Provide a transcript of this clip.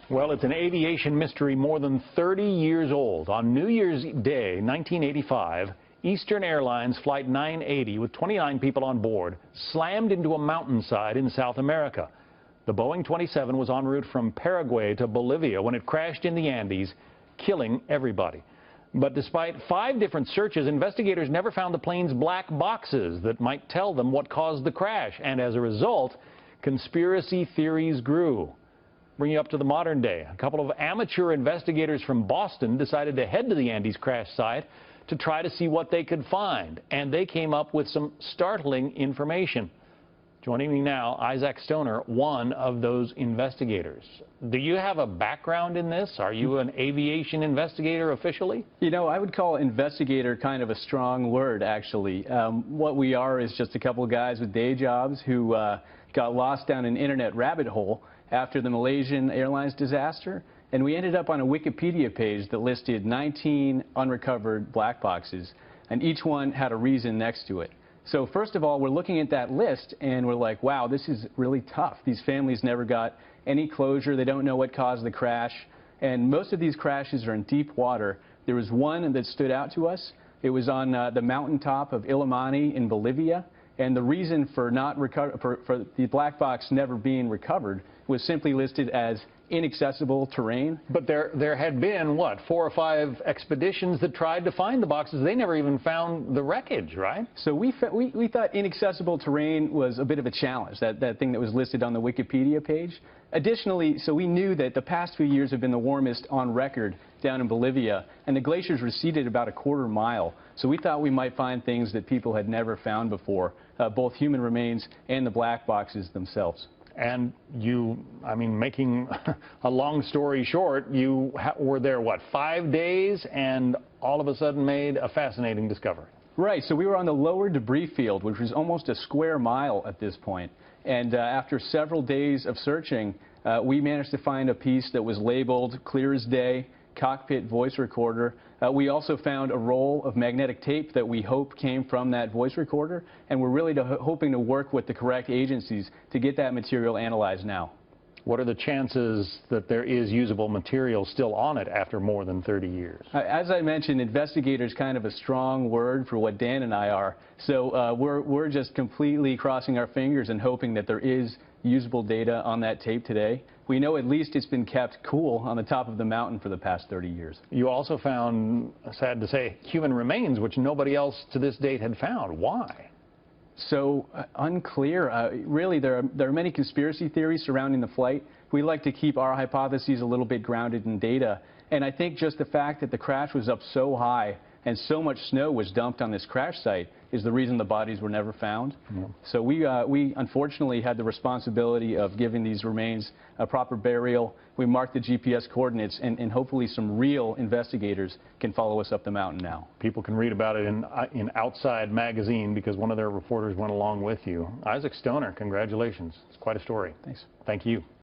Well, it's an aviation mystery more than 30 years old. On New Year's Day, 1985, Eastern Airlines Flight 980 with 29 people on board slammed into a mountainside in South America. The Boeing 27 was en route from Paraguay to Bolivia when it crashed in the Andes, killing everybody. But despite 5 different searches, investigators never found the plane's black boxes that might tell them what caused the crash. And as a result, conspiracy theories grew. Bring you up to the modern day. A couple of amateur investigators from Boston decided to head to the Andes crash site to try to see what they could find. And they came up with some startling information. Joining me now, Isaac Stoner, one of those investigators. Do you have a background in this? Are you an aviation investigator officially? You know, I would call investigator kind of a strong word, actually. What we are is just a couple of guys with day jobs who got lost down an internet rabbit hole after the Malaysian Airlines disaster, and we ended up on a Wikipedia page that listed 19 unrecovered black boxes, and each one had a reason next to it. So first of all, we're looking at that list, and we're like, wow, this is really tough. These families never got any closure. They don't know what caused the crash, and most of these crashes are in deep water. There was one that stood out to us. It was on the mountaintop of Illimani in Bolivia. And the reason for for the black box never being recovered was simply listed as inaccessible terrain. But there had been, what, 4 or 5 expeditions that tried to find the boxes. They never even found the wreckage, right? So we thought inaccessible terrain was a bit of a challenge, that thing that was listed on the Wikipedia page. Additionally, so we knew that the past few years have been the warmest on record down in Bolivia, and the glaciers receded about a quarter mile. So we thought we might find things that people had never found before, both human remains and the black boxes themselves. And you, I mean, making a long story short, you were there, what, 5 days, and all of a sudden made a fascinating discovery. Right, so we were on the lower debris field, which was almost a square mile at this point. And after several days of searching, we managed to find a piece that was labeled clear as day, cockpit voice recorder. We also found a roll of magnetic tape that we hope came from that voice recorder, and we're really hoping to work with the correct agencies to get that material analyzed now. What are the chances that there is usable material still on it after more than 30 years? As I mentioned, investigator is kind of a strong word for what Dan and I are. So we're just completely crossing our fingers and hoping that there is usable data on that tape today. We know at least it's been kept cool on the top of the mountain for the past 30 years. You also found, sad to say, human remains, which nobody else to this date had found. Why? So unclear. Really, there are many conspiracy theories surrounding the flight. We like to keep our hypotheses a little bit grounded in data. And I think just the fact that the crash was up so high and so much snow was dumped on this crash site is the reason the bodies were never found. Yeah. So we unfortunately had the responsibility of giving these remains a proper burial. We marked the GPS coordinates, and hopefully some real investigators can follow us up the mountain now. People can read about it in Outside magazine because one of their reporters went along with you. Isaac Stoner, congratulations. It's quite a story. Thanks. Thank you.